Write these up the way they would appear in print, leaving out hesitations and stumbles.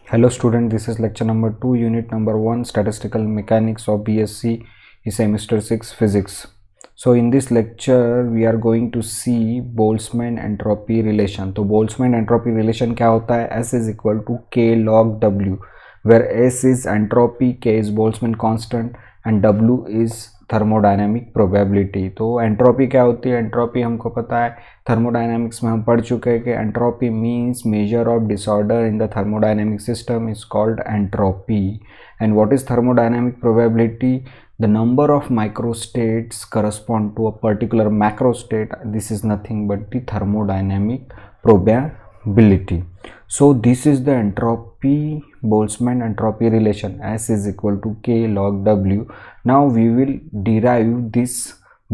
Hello student, this is lecture number 2, unit number 1, Statistical Mechanics of B.Sc, semester 6 Physics. So in this lecture we are going to see Boltzmann entropy relation. तो Boltzmann entropy relation क्या होता है? S is equal to K log W, where S is entropy, K is Boltzmann constant and W is thermodynamic probability. तो entropy क्या होती है? Entropy हमको पता है, थर्मोडायनेमिक्स में हम पढ़ चुके हैं कि entropy means measure of disorder in the thermodynamic system is called entropy. And what is thermodynamic probability? The number of microstates correspond to a particular macrostate. This is nothing but the thermodynamic probability. So this is the entropy Boltzmann entropy relation. S is equal to K log W. Now we will derive this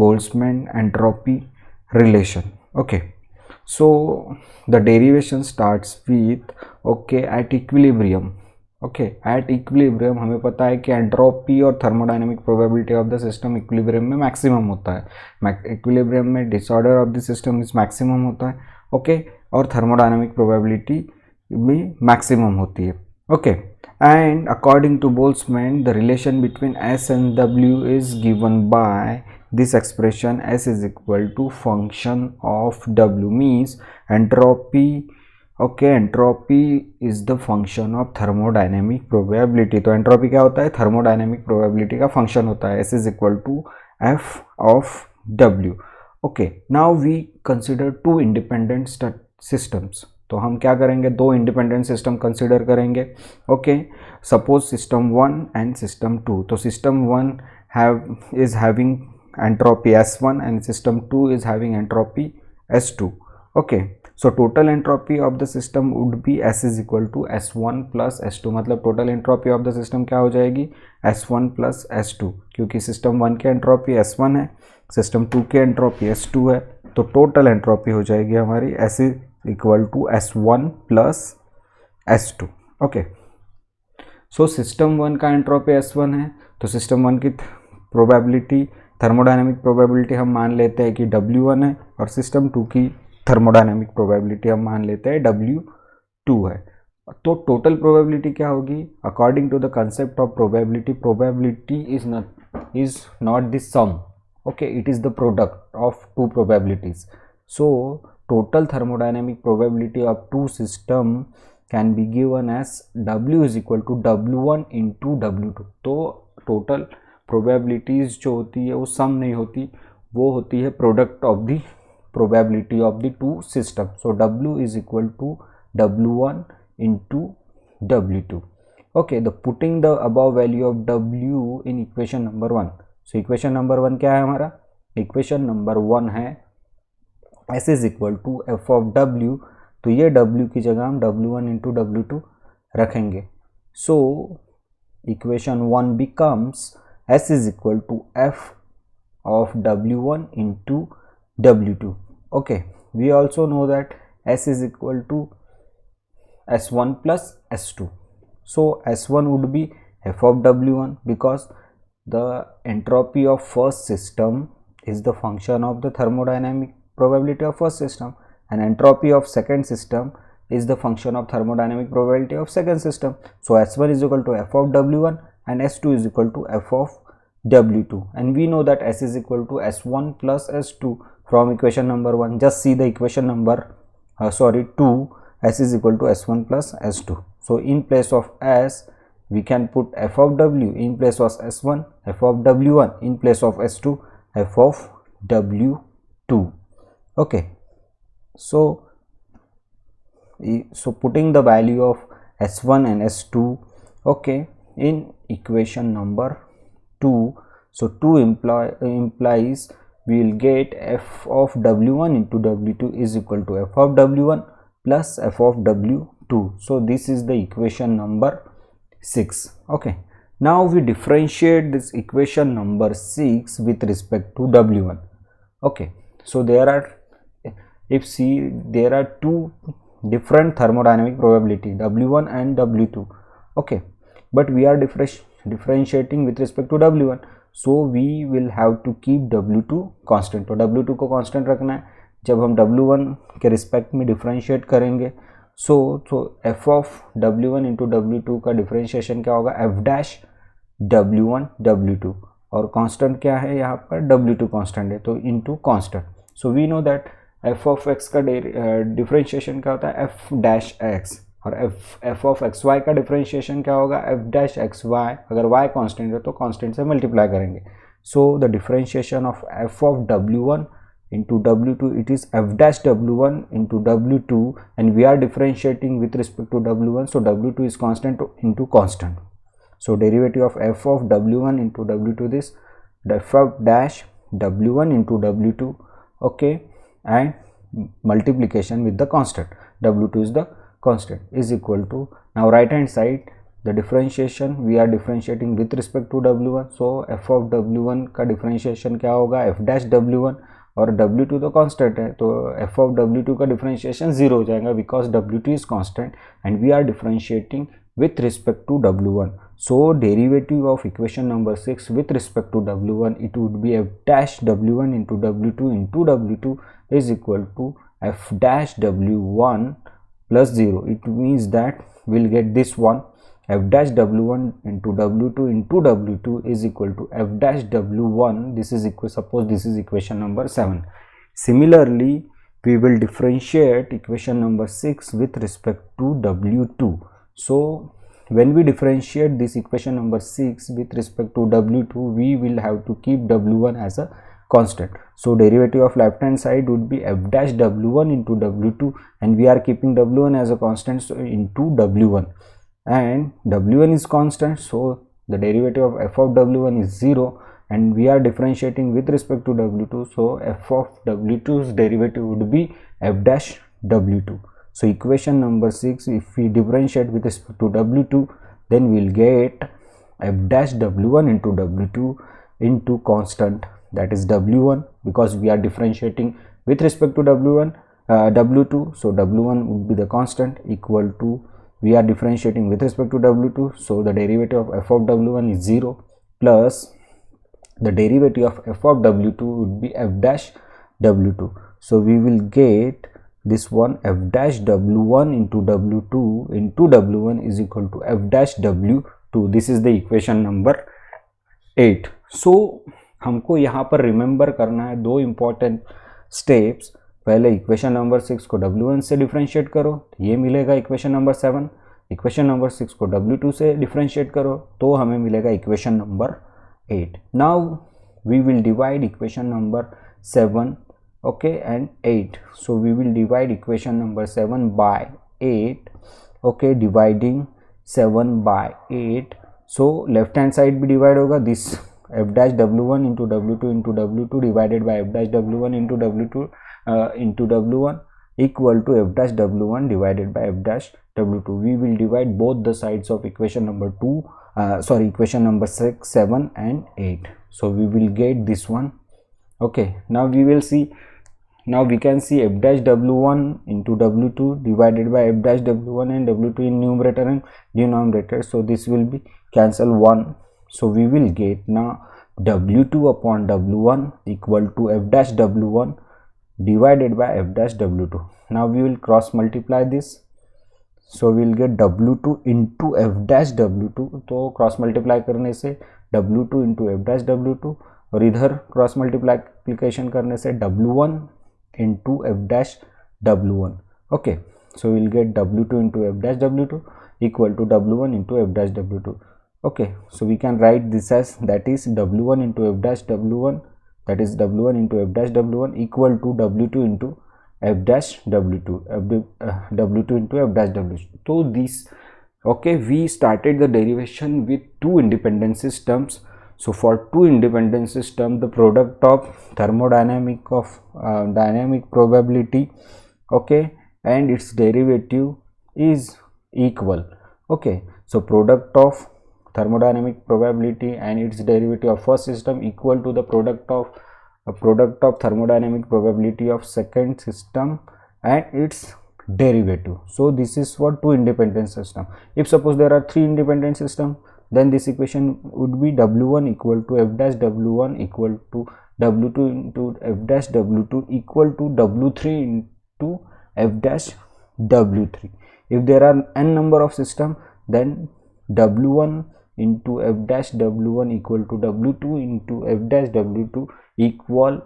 Boltzmann entropy relation. Okay, so the derivation starts with at equilibrium. At equilibrium हमें पता है कि entropy और thermodynamic probability of the system equilibrium में maximum होता है. Equilibrium में disorder of the system is maximum होता है. और थर्मोडायनेमिक प्रोबेबिलिटी भी मैक्सिमम होती है. And according to Boltzmann the relation between S and W is given by this expression. S is equal to function of W means entropy. Entropy is the function of thermodynamic probability. तो entropy क्या होता है? thermodynamic probability का function होता है. S is equal to F of W. Now we consider two independent systems. तो हम क्या करेंगे? दो इंडिपेंडेंट सिस्टम कंसिडर करेंगे. Suppose system 1 and system 2. तो system 1 is having entropy S1 and system 2 is having entropy S2. So total entropy of the system would be S is equal to S1 plus S2. मतलब total entropy of the system क्या हो जाएगी? S1 plus S2, क्योंकि system 1 की entropy S1 है, system 2 की entropy S2 है. तो total entropy हो जाएगी हमारी S is equal to S1 plus S2. So system 1 का entropy S1 है, तो system 1 की probability थर्मोडायनेमिक प्रोबेबिलिटी हम मान लेते हैं कि W1 है, और सिस्टम 2 की थर्मोडायनेमिक प्रोबेबिलिटी हम मान लेते हैं W2 है. तो टोटल प्रोबेबिलिटी क्या होगी? According to the concept of probability, probability is not the sum. It is the product of two probabilities. So total thermodynamic probability of two system can be given as W is equal to W1 into W2. तो total probabilities जो होती है वो सम नहीं होती, वो होती है product of the probability of the two system. So W is equal to W1 into W2. The putting the above value of W in equation number 1. So equation number 1 क्या है हमारा? इक्वेशन नंबर 1 है S is equal to F of W. तो ये W की जगह हम W1 into W2 रखेंगे. So equation 1 becomes S is equal to F of W1 into W2. We also know that S is equal to S1 plus S2. So S1 would be F of W1 because the entropy of first system is the function of the thermodynamic probability of first system, and entropy of second system is the function of thermodynamic probability of second system. So S1 is equal to F of W1 and S2 is equal to F of W2, and we know that S is equal to S1 plus S2 from equation number 1. Just see the equation number 2. S is equal to S1 plus S2. So in place of S we can put F of W, in place of S1 F of W1, in place of S2 F of W2. So putting the value of S1 and S2 in equation number 2. So 2 implies we will get F of W1 into W2 is equal to F of W1 plus F of W2. So this is the equation number 6. Now we differentiate this equation number 6 with respect to W1. So there are two different thermodynamic probability, W1 and W2. But we are differentiating with respect to W1, so we will have to keep W2 constant. तो W2 को constant रखना है. जब हम W1 के respect में differentiate करेंगे सो F of W1 into W2 का डिफरेंशिएशन क्या होगा, एफ डैश W1 W2, और कांस्टेंट क्या है यहाँ पर, W2 कांस्टेंट है तो into constant. So we know that F of X का डिफरेंशिएशन क्या होता है, एफ डैश एक्स, और एफ ऑफ एक्स वाई का डिफरेंशिएशन क्या होगा, एफ डैश एक्स वाई. अगर वाई कांस्टेंट है तो कांस्टेंट से मल्टीप्लाई करेंगे. So the differentiation of F of W1 into W2, it is f dash W1 into W2, and we are differentiating with respect to W1, so W2 is constant into constant. So derivative of f of W1 into W2, this f of dash W1 into W2, okay, and multiplication with the constant, W2 is the constant, is equal to, now right hand side the differentiation we are differentiating with respect to W1, so f of W1 का differentiation क्या होगा, f dash W1, और W2 तो constant है तो f of W2 का differentiation zero हो जाएगा because W2 is constant and we are differentiating with respect to W1. So derivative of equation number 6 with respect to W1, it would be f dash W1 into W2 into W2 is equal to f dash W1 plus 0. It means that we'll get this one, f dash W1 into W2 into W2 is equal to f dash W1. This is suppose this is equation number 7. Similarly, we will differentiate equation number 6 with respect to W2. So when we differentiate this equation number 6 with respect to W2, we will have to keep W1 as a constant. So derivative of left hand side would be f dash W1 into W2, and we are keeping W1 as a constant, so into W1, and W1 is constant, so the derivative of f of W1 is 0, and we are differentiating with respect to W2, so f of W2's derivative would be f dash W2. So equation number 6, if we differentiate with respect to W2, then we will get f dash W1 into W2 into constant, that is W1, because we are differentiating with respect to W2, so W1 would be the constant, equal to, we are differentiating with respect to W2, so the derivative of f of W1 is 0, plus the derivative of f of W2 would be f dash W2. So we will get this one, f dash W1 into W1 is equal to f dash W2. This is the equation number 8. So हमको यहाँ पर remember करना है दो important steps. पहले equation number 6 को W1 से differentiate करो, ये मिलेगा इक्वेशन नंबर 7. इक्वेशन नंबर 6 को W2 से डिफरेंशिएट करो तो हमें मिलेगा equation number 8. Now we will divide equation number 7, okay, and 8. So we will divide equation number 7 by 8, okay, dividing 7 by 8. So left hand side भी डिवाइड होगा, this f dash W1 into W2 divided by f dash W1 into W1 equal to f dash W1 divided by f dash W2. We will divide both the sides of equation number equation number 6, 7 and 8. So we will get this one. Okay, now we will see, now we can see f dash W1 into W2 divided by f dash W1 and W2 in numerator and denominator. So this will be cancel 1. So we will get now W2 upon W1 equal to f dash W1 divided by f dash W2. Now we will cross multiply this. So we will get W2 into f dash W2. तो cross multiply करने से W2 into f dash W2, और इधर cross multiplication करने से W1 into f dash W1. Okay, so we will get W2 into f dash W2 equal to W1 into f dash W2. Okay, so we can write this as, that is W1 into f dash W1, that is W1 into f dash W1 equal to W2 into f dash W2, W2 into f dash W2. So this, okay, we started the derivation with two independent systems. So for two independent systems, the product of thermodynamic of dynamic probability, okay, and its derivative is equal. Okay, so product of thermodynamic probability and its derivative of first system equal to the product of thermodynamic probability of second system and its derivative. So this is for two independent system. If suppose there are three independent system, then this equation would be W1 equal to f dash W1 equal to W2 into f dash W2 equal to W3 into f dash W3. If there are n number of system, then W1 into f dash W1 equal to W2 into f dash W2 equal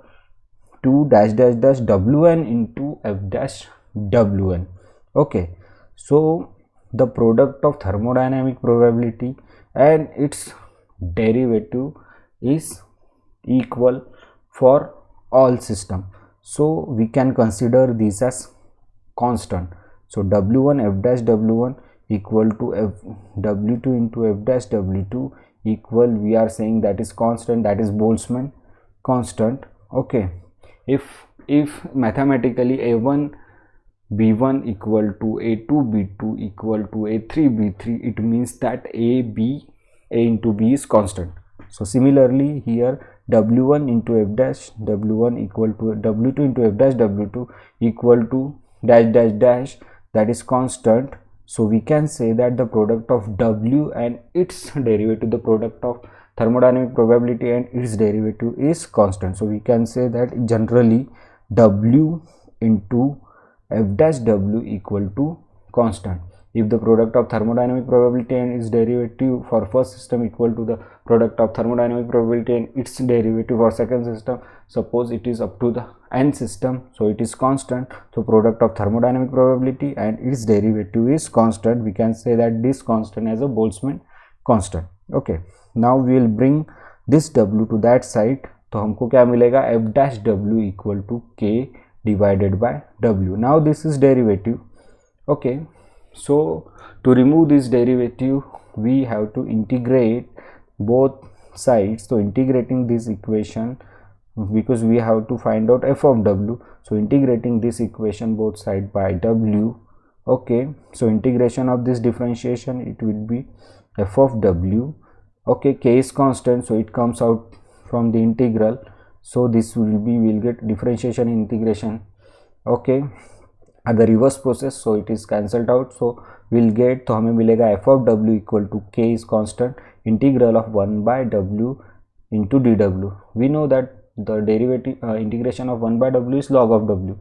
to dash dash dash Wn into f dash Wn. Okay, so the product of thermodynamic probability and its derivative is equal for all system, so we can consider this as constant. So W1 f dash W1 equal to f W2 into f dash W2 equal, we are saying that is constant, that is Boltzmann constant. Okay, if mathematically A1 B1 equal to A2 B2 equal to A3 B3, it means that A into B is constant. So similarly here W1 into f dash W1 equal to W2 into f dash W2 equal to dash dash dash, that is constant. So we can say that the product of W and its derivative, the product of thermodynamic probability and its derivative is constant. So we can say that generally W into f dash W equal to constant. If the product of thermodynamic probability and its derivative for first system equal to the product of thermodynamic probability and its derivative for second system, suppose it is up to the n system, so it is constant. So product of thermodynamic probability and its derivative is constant. We can say that this constant as a Boltzmann constant. Okay, now we will bring this W to that side, तो हमको क्या मिलेगा, f dash W equal to k divided by W. Now this is derivative. Okay, so to remove this derivative we have to integrate both sides. So integrating this equation, because we have to find out f of W, so integrating this equation both side by W. Okay, so integration of this differentiation, it will be f of W. Okay, k is constant, so it comes out from the integral, so this will be, we'll get differentiation integration. Okay, at the reverse process, so it is cancelled out, so we'll get, तो हमें मिलेगा f of W equal to k is constant integral of 1 by W into dW. We know that the derivative integration of 1 by W is log of W.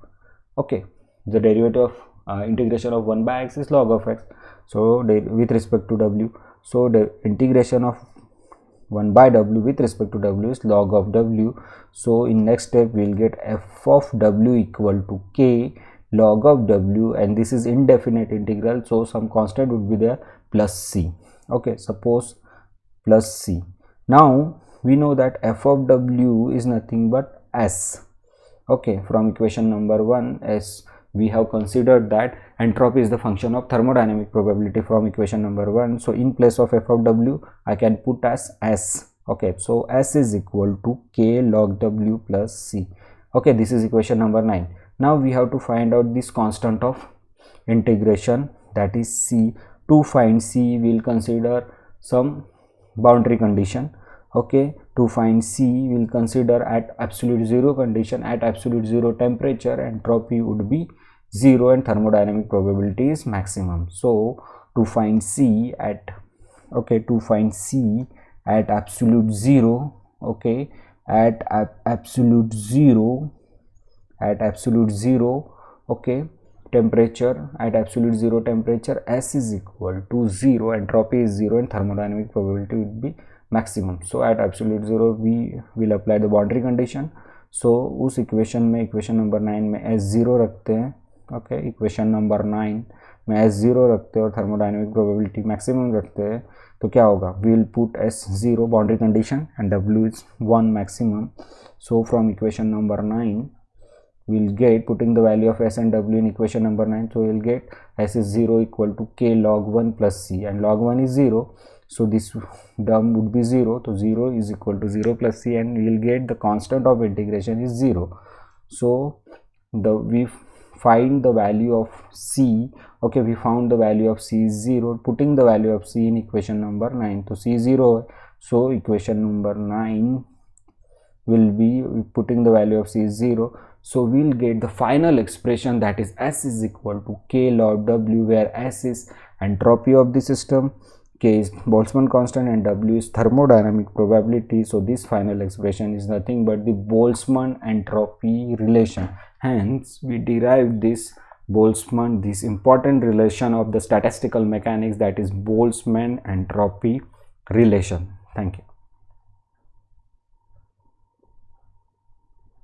Okay, the derivative of integration of 1 by x is log of x, so with respect to W, so the integration of 1 by W with respect to W is log of W. So in next step we will get f of W equal to k log of W, and this is indefinite integral, so some constant would be there plus c. Okay, suppose plus c. Now we know that f of W is nothing but s. Okay, from equation number 1, as we have considered that entropy is the function of thermodynamic probability from equation number 1, so in place of f of W I can put as s. Okay, so s is equal to k log W plus c. Okay, this is equation number 9. Now we have to find out this constant of integration, that is c. To find c, we will consider some boundary condition. Okay, to find c, we will consider at absolute zero condition, at absolute zero temperature entropy would be 0 and thermodynamic probability is maximum. So to find c at, okay, to find c at absolute zero, okay, at absolute zero, okay, temperature, at absolute zero temperature, s is equal to 0, entropy is 0 and thermodynamic probability would be maximum. So at absolute zero we will apply the boundary condition. So उस equation में, equation number 9 में s0 रखते हैं. Okay, equation number 9 में s0 रखते हैं और thermodynamic probability maximum रखते हैं, तो क्या होगा, we will put s0 boundary condition and w is 1 maximum. So from equation number 9 we will get, putting the value of s and w in equation number 9, so we will get s is 0 equal to k log 1 plus c, and log 1 is 0, so this term would be 0, so 0 is equal to 0 plus c, and we will get the constant of integration is 0. So we find the value of c. Okay, we found the value of c is 0, putting the value of c in equation number 9, so c is 0, so equation number 9 will be, putting the value of c is 0, so we will get the final expression, that is s is equal to k log w, where s is entropy of the system, k is Boltzmann constant, and w is thermodynamic probability. So this final expression is nothing but the Boltzmann entropy relation. Hence we derived this Boltzmann, this important relation of the statistical mechanics, that is Boltzmann entropy relation. Thank you.